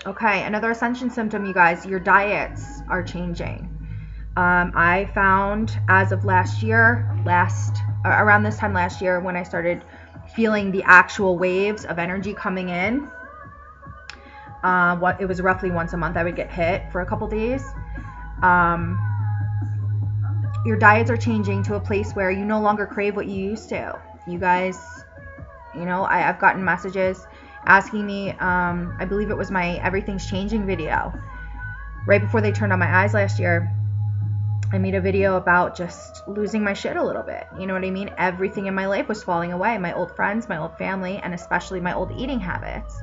Okay, another ascension symptom, you guys, your diets are changing. I found as of around this time last year, when I started feeling the actual waves of energy coming in, it was roughly once a month I would get hit for a couple days. Your diets are changing to a place where you no longer crave what you used to. You guys, I've gotten messages asking me, I believe it was my Everything's Changing video. Right before they turned on my eyes last year, I made a video about just losing my shit a little bit. You know what I mean? Everything in my life was falling away. My old friends, my old family, and especially my old eating habits.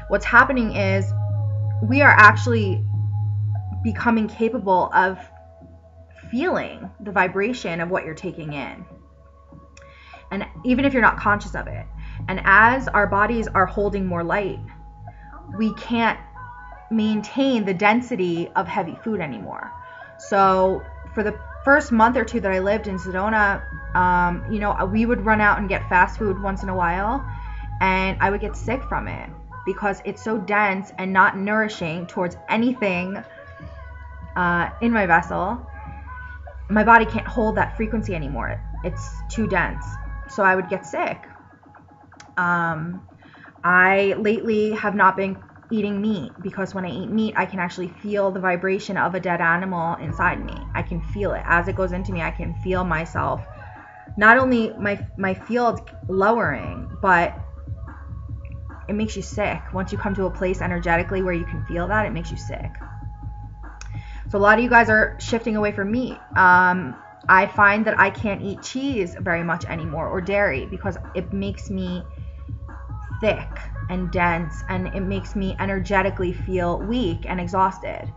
What's happening is we are actually becoming capable of feeling the vibration of what you're taking in. And even if you're not conscious of it. And as our bodies are holding more light, we can't maintain the density of heavy food anymore. So for the first month or two that I lived in Sedona, we would run out and get fast food once in a while, and I would get sick from it because it's so dense and not nourishing towards anything in my vessel. My body can't hold that frequency anymore. It's too dense. So I would get sick. I lately have not been eating meat, because when I eat meat, I can actually feel the vibration of a dead animal inside me. I can feel it as it goes into me. I can feel myself, not only my field lowering, but it makes you sick. Once you come to a place energetically where you can feel that, it makes you sick. So a lot of you guys are shifting away from meat. I find that I can't eat cheese very much anymore, or dairy, because it makes me thick and dense, and it makes me energetically feel weak and exhausted.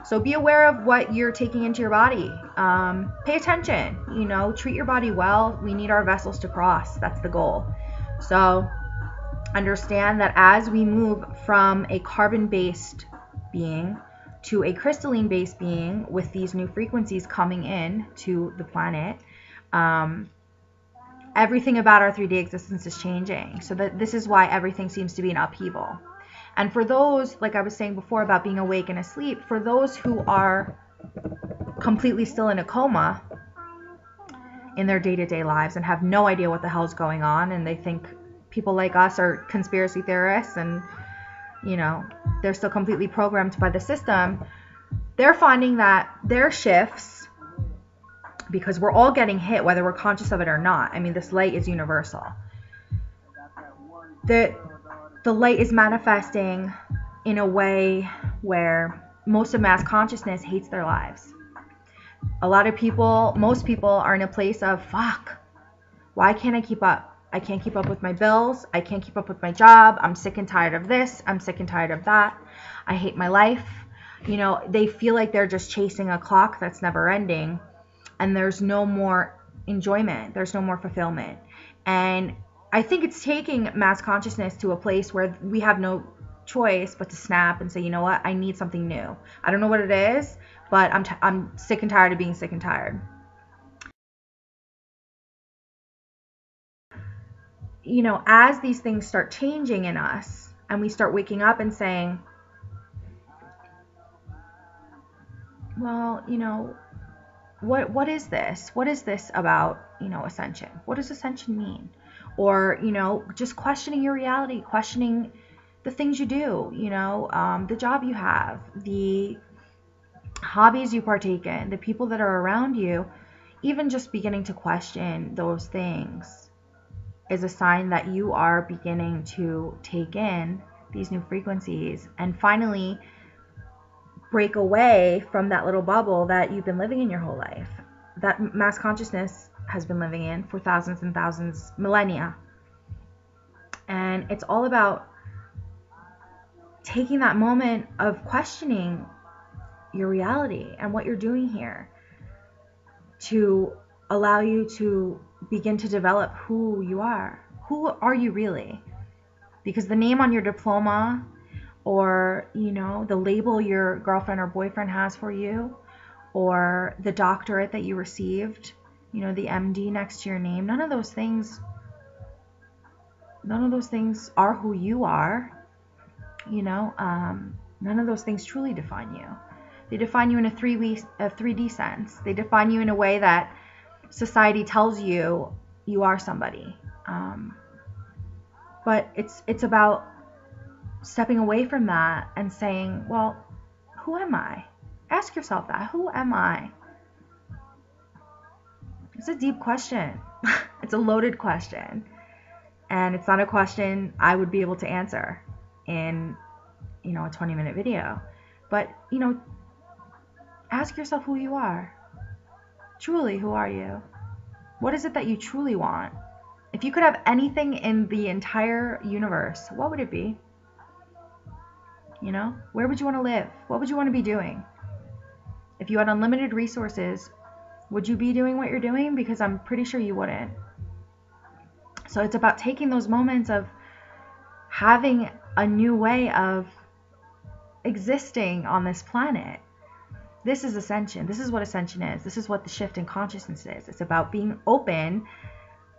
So be aware of what you're taking into your body. Pay attention, treat your body well. We need our vessels to cross. That's the goal. So understand that as we move from a carbon-based being to a crystalline-based being with these new frequencies coming in to the planet, everything about our 3D existence is changing. So that this is why everything seems to be in upheaval. And for those, like I was saying before about being awake and asleep, for those who are completely still in a coma in their day-to-day lives and have no idea what the hell's going on, and they think people like us are conspiracy theorists, and they're still completely programmed by the system, they're finding that their shifts, because we're all getting hit whether we're conscious of it or not. I mean, this light is universal. The light is manifesting in a way where most of mass consciousness hates their lives. Most people are in a place of, fuck, why can't I keep up? I can't keep up with my bills. I can't keep up with my job. I'm sick and tired of this. I'm sick and tired of that. I hate my life. They feel like they're just chasing a clock that's never ending, and there's no more enjoyment. There's no more fulfillment. And I think it's taking mass consciousness to a place where we have no choice but to snap and say, you know what? I need something new. I don't know what it is, but I'm sick and tired of being sick and tired. As these things start changing in us and we start waking up and saying, well, what is this? What is this about, ascension? What does ascension mean? Or, just questioning your reality, questioning the things you do, the job you have, the hobbies you partake in, the people that are around you, even just beginning to question those things is a sign that you are beginning to take in these new frequencies and finally break away from that little bubble that you've been living in your whole life, that mass consciousness has been living in for thousands and thousands, millennia. And it's all about taking that moment of questioning your reality and what you're doing here to allow you to begin to develop who you are. Who are you really? Because the name on your diploma, or the label your girlfriend or boyfriend has for you, or the doctorate that you received, the MD next to your name, none of those things are who you are. you know. None of those things truly define you. They define you in a 3D sense. They define you in a way that society tells you you are somebody. But it's about stepping away from that and saying, well, who am I? Ask yourself that. Who am I? It's a deep question. It's a loaded question. And it's not a question I would be able to answer in, a 20-minute video. But, ask yourself who you are. Truly, who are you? What is it that you truly want? If you could have anything in the entire universe, what would it be? Where would you want to live? What would you want to be doing? If you had unlimited resources, would you be doing what you're doing? Because I'm pretty sure you wouldn't. So it's about taking those moments of having a new way of existing on this planet. This is ascension. This is what ascension is. This is what the shift in consciousness is. It's about being open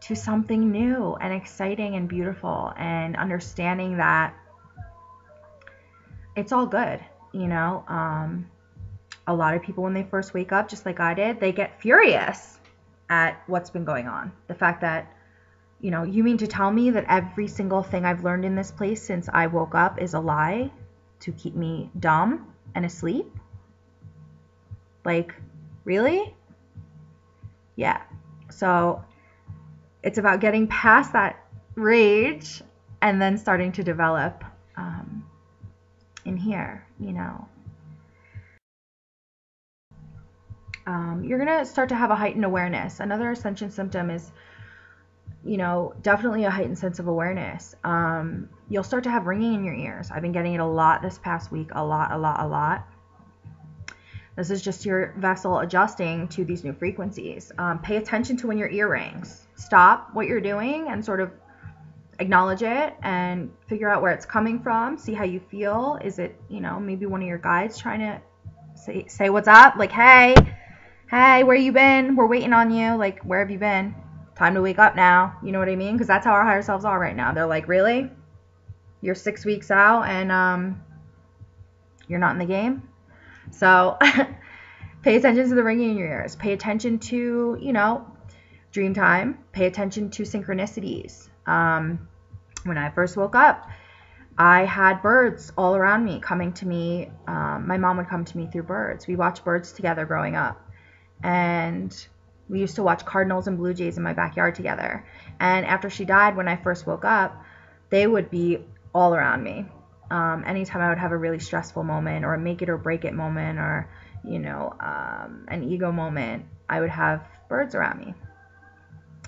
to something new and exciting and beautiful, and understanding that it's all good. A lot of people, when they first wake up, just like I did, they get furious at what's been going on. The fact that, you mean to tell me that every single thing I've learned in this place since I woke up is a lie to keep me dumb and asleep? Like, really? Yeah. So it's about getting past that rage and then starting to develop in here, You're going to start to have a heightened awareness. Another ascension symptom is, definitely a heightened sense of awareness. You'll start to have ringing in your ears. I've been getting it a lot this past week. A lot. This is just your vessel adjusting to these new frequencies. Pay attention to when your ear rings. Stop what you're doing and sort of acknowledge it and figure out where it's coming from. See how you feel. Is it, maybe one of your guides trying to say what's up? Like, hey, where you been? We're waiting on you. Like, where have you been? Time to wake up now. You know what I mean? Because that's how our higher selves are right now. They're like, really? You're 6 weeks out and you're not in the game? So pay attention to the ringing in your ears. Pay attention to, dream time. Pay attention to synchronicities. When I first woke up, I had birds all around me coming to me. My mom would come to me through birds. We watched birds together growing up. And we used to watch cardinals and blue jays in my backyard together. And after she died, when I first woke up, they would be all around me. Anytime I would have a really stressful moment or a make it or break it moment or, an ego moment, I would have birds around me,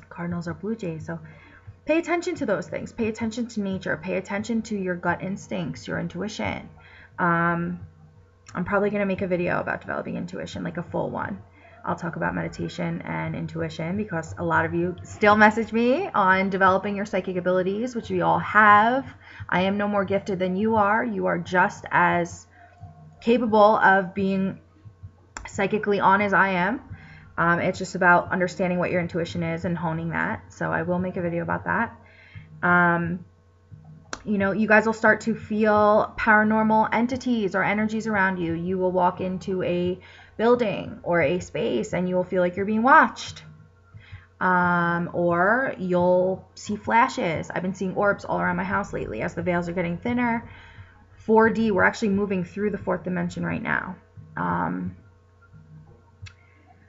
cardinals or blue jays. So pay attention to those things. Pay attention to nature. Pay attention to your gut instincts, your intuition. I'm probably going to make a video about developing intuition, like a full one. I'll talk about meditation and intuition because a lot of you still message me on developing your psychic abilities, which we all have. I am no more gifted than you are. You are just as capable of being psychically on as I am. It's just about understanding what your intuition is and honing that. So I will make a video about that. You guys will start to feel paranormal entities or energies around you. You will walk into a building or a space and you will feel like you're being watched. Or you'll see flashes. I've been seeing orbs all around my house lately as the veils are getting thinner. 4D, we're actually moving through the 4th dimension right now.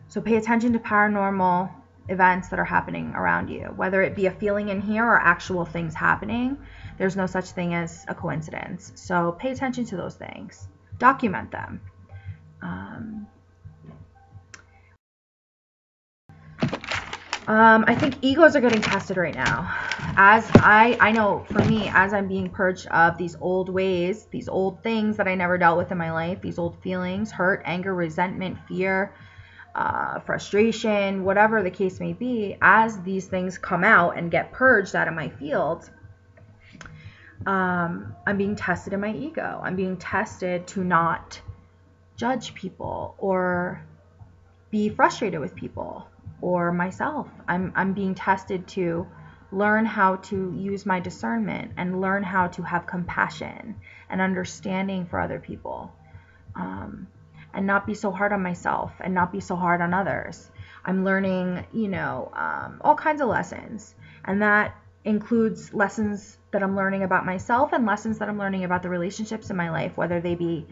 So pay attention to paranormal events that are happening around you, whether it be a feeling in here or actual things happening. There's no such thing as a coincidence. So pay attention to those things. Document them. I think egos are getting tested right now. As I know for me, as I'm being purged of these old ways, these old things that I never dealt with in my life, these old feelings, hurt, anger, resentment, fear, frustration, whatever the case may be, as these things come out and get purged out of my field, I'm being tested in my ego. I'm being tested to not judge people or be frustrated with people or myself. I'm being tested to learn how to use my discernment, and learn how to have compassion and understanding for other people, and not be so hard on myself and not be so hard on others. I'm learning, all kinds of lessons, and that includes lessons that I'm learning about myself and lessons that I'm learning about the relationships in my life, whether they be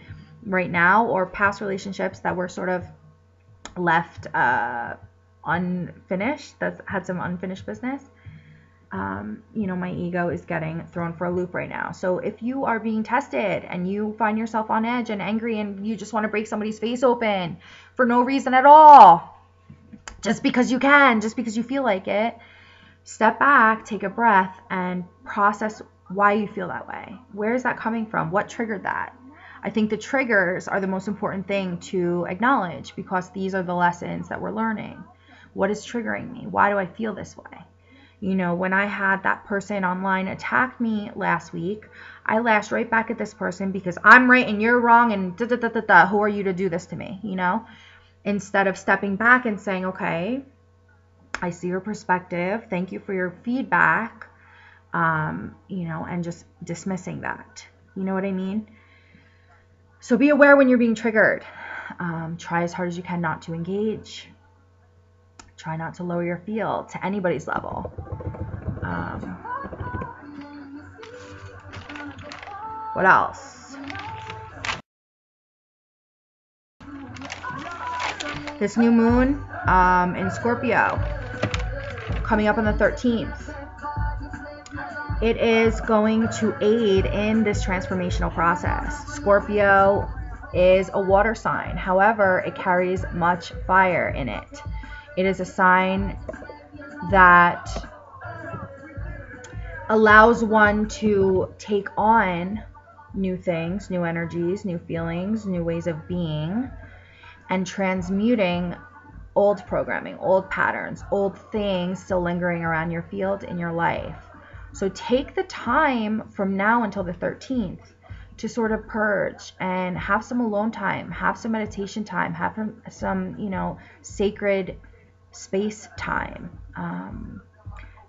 right now or past relationships that were sort of left unfinished, that had some unfinished business. My ego is getting thrown for a loop right now. So if you are being tested and you find yourself on edge and angry and you just want to break somebody's face open for no reason at all, just because you can, just because you feel like it, step back, take a breath, and process why you feel that way. Where is that coming from? What triggered that? I think the triggers are the most important thing to acknowledge, because these are the lessons that we're learning. What is triggering me? Why do I feel this way? When I had that person online attack me last week, I lashed right back at this person because I'm right and you're wrong and da-da-da-da-da. Who are you to do this to me? Instead of stepping back and saying, okay, I see your perspective. Thank you for your feedback. And just dismissing that. You know what I mean? So be aware when you're being triggered. Try as hard as you can not to engage. Try not to lower your field to anybody's level. What else? This new moon in Scorpio, coming up on the 13th. It is going to aid in this transformational process. Scorpio is a water sign. However, it carries much fire in it. It is a sign that allows one to take on new things, new energies, new feelings, new ways of being, and transmuting old programming, old patterns, old things still lingering around your field in your life. So take the time from now until the 13th to sort of purge and have some alone time, have some meditation time, have some, sacred space time.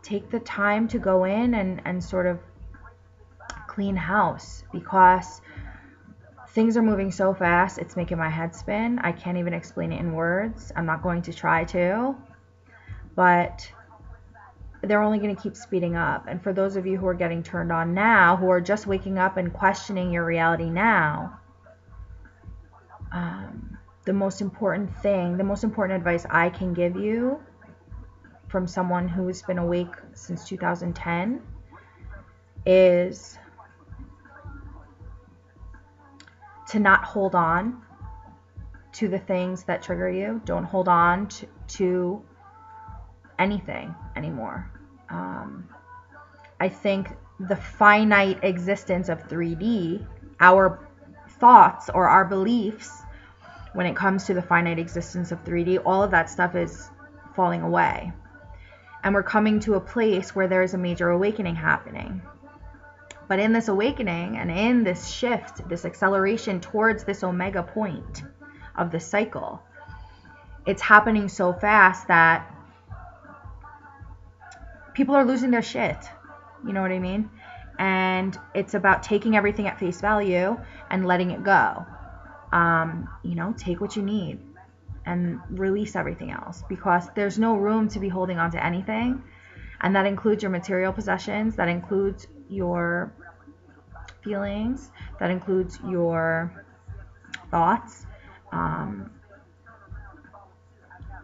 Take the time to go in and sort of clean house, because things are moving so fast, it's making my head spin. I can't even explain it in words. I'm not going to try to, but they're only going to keep speeding up. And for those of you who are getting turned on now, who are just waking up and questioning your reality now, the most important advice I can give you from someone who has been awake since 2010 is to not hold on to the things that trigger you. Don't hold on to anything anymore. I think the finite existence of 3D, our thoughts or our beliefs when it comes to the finite existence of 3D, all of that stuff is falling away. And we're coming to a place where there is a major awakening happening. But in this awakening and in this shift, this acceleration towards this omega point of the cycle, it's happening so fast that people are losing their shit. You know what I mean? And it's about taking everything at face value and letting it go. Take what you need and release everything else, because there's no room to be holding on to anything. And that includes your material possessions, that includes your feelings, that includes your thoughts.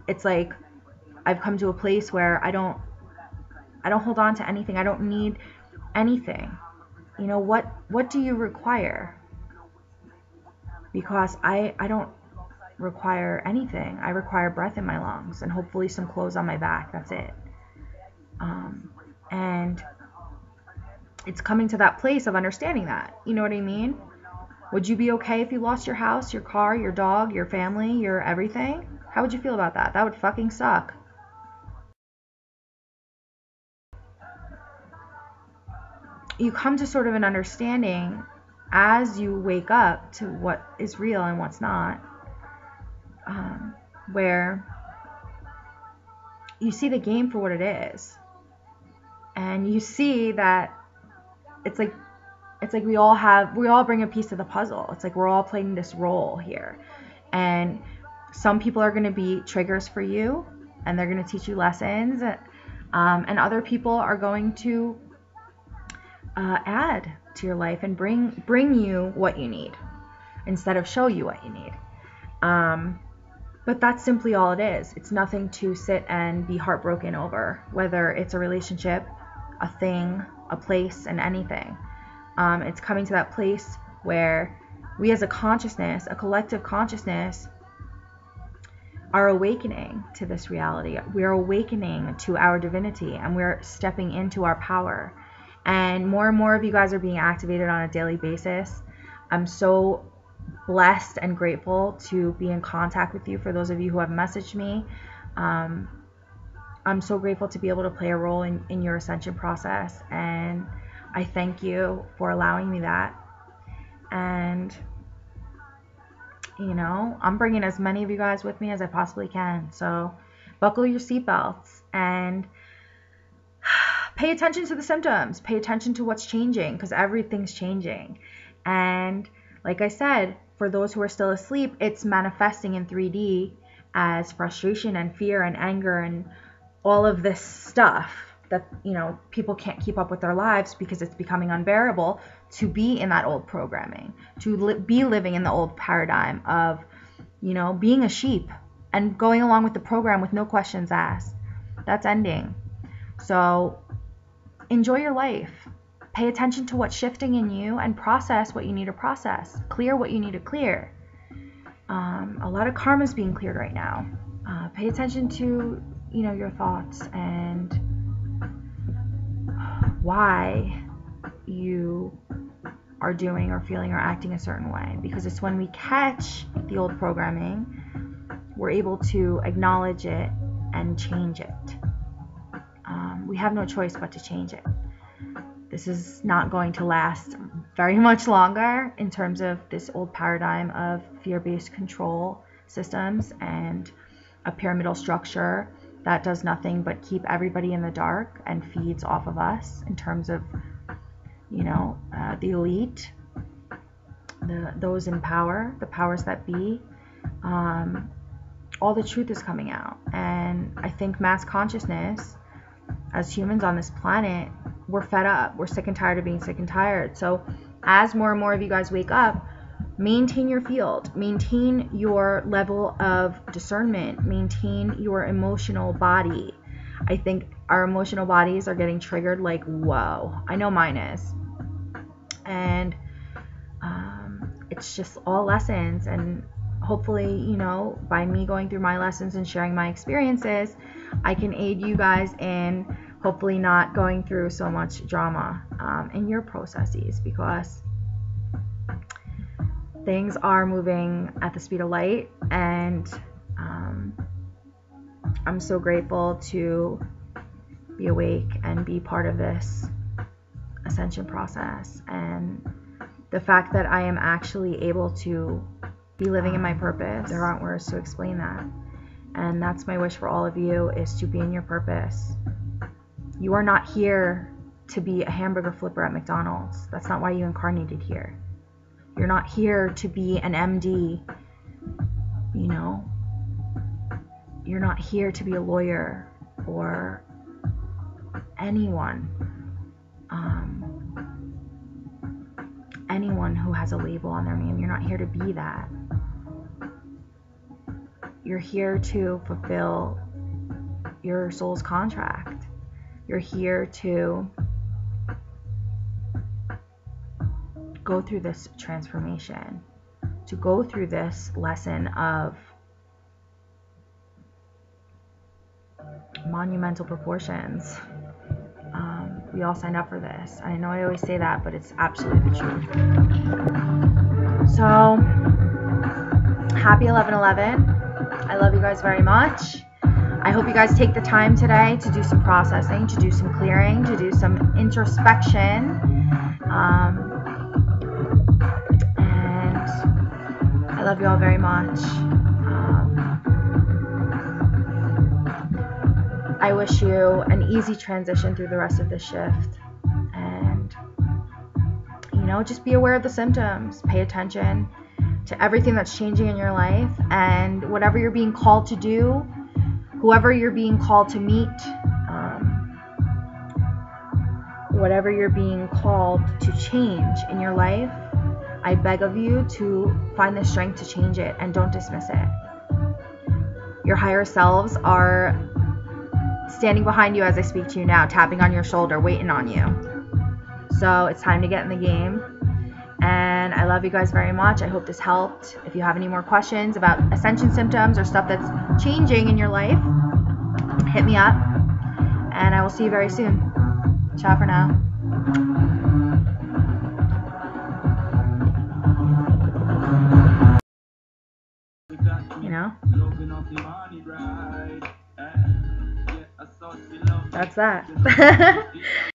It's like I've come to a place where I don't hold on to anything. I don't need anything. What do you require? Because I don't require anything. I require breath in my lungs and hopefully some clothes on my back. That's it. And it's coming to that place of understanding that. You know what I mean? Would you be okay if you lost your house, your car, your dog, your family, your everything? How would you feel about that? That would fucking suck. You come to sort of an understanding as you wake up to what is real and what's not, where you see the game for what it is. And And you see that it's like we all bring a piece of the puzzle. It's like we're all playing this role here. And some people are going to be triggers for you, and they're going to teach you lessons. And other people are going to add to your life and bring you what you need instead of show you what you need. But that's simply all it is. It's nothing to sit and be heartbroken over, whether it's a relationship, a thing, a place, and anything. It's coming to that place where we as a consciousness, a collective consciousness, are awakening to this reality. We are awakening to our divinity, and we're stepping into our power. And more of you guys are being activated on a daily basis. I'm so blessed and grateful to be in contact with you. For those of you who have messaged me, I'm so grateful to be able to play a role in your ascension process, and I thank you for allowing me that. And you know, I'm bringing as many of you guys with me as I possibly can, so buckle your seatbelts and pay attention to the symptoms. Pay attention to what's changing, because everything's changing. And like I said, for those who are still asleep, it's manifesting in 3D as frustration and fear and anger and all of this stuff that, you know, people can't keep up with their lives because it's becoming unbearable to be in that old programming, to be living in the old paradigm of, you know, being a sheep and going along with the program with no questions asked. That's ending. So enjoy your life. Pay attention to what's shifting in you and process what you need to process. Clear what you need to clear. A lot of karma is being cleared right now. Pay attention to, you know, your thoughts and why you are doing or feeling or acting a certain way. Because it's when we catch the old programming, we're able to acknowledge it and change it. We have no choice but to change it. This is not going to last very much longer in terms of this old paradigm of fear-based control systems and a pyramidal structure that does nothing but keep everybody in the dark and feeds off of us in terms of, you know, the elite, those in power, the powers that be. All the truth is coming out. And I think mass consciousness, as humans on this planet, we're fed up. We're sick and tired of being sick and tired. So as more and more of you guys wake up, maintain your field, maintain your level of discernment, maintain your emotional body. I think our emotional bodies are getting triggered like, whoa. I know mine is. And it's just all lessons. And hopefully, you know, by me going through my lessons and sharing my experiences, I can aid you guys in hopefully not going through so much drama in your processes, because things are moving at the speed of light. And I'm so grateful to be awake and be part of this ascension process, and the fact that I am actually able to be living in my purpose. There aren't words to explain that. And that's my wish for all of you, is to be in your purpose. You are not here to be a hamburger flipper at McDonald's. That's not why you incarnated here. You're not here to be an MD, you know. You're not here to be a lawyer or anyone who has a label on their name. You're not here to be that. You're here to fulfill your soul's contract. You're here to go through this transformation, to go through this lesson of monumental proportions. We all signed up for this. I know I always say that, but it's absolutely the truth. So, happy 11/11. I love you guys very much. I hope you guys take the time today to do some processing, to do some clearing, to do some introspection. And I love you all very much. I wish you an easy transition through the rest of this shift. And, you know, just be aware of the symptoms. Pay attention to everything that's changing in your life. And whatever you're being called to do, whoever you're being called to meet, whatever you're being called to change in your life, I beg of you to find the strength to change it and don't dismiss it. Your higher selves are standing behind you as I speak to you now, tapping on your shoulder, waiting on you. So it's time to get in the game. And I love you guys very much. I hope this helped. If you have any more questions about Ascension symptoms or stuff that's changing in your life, hit me up. And I will see you very soon. Ciao for now. You know? That's that.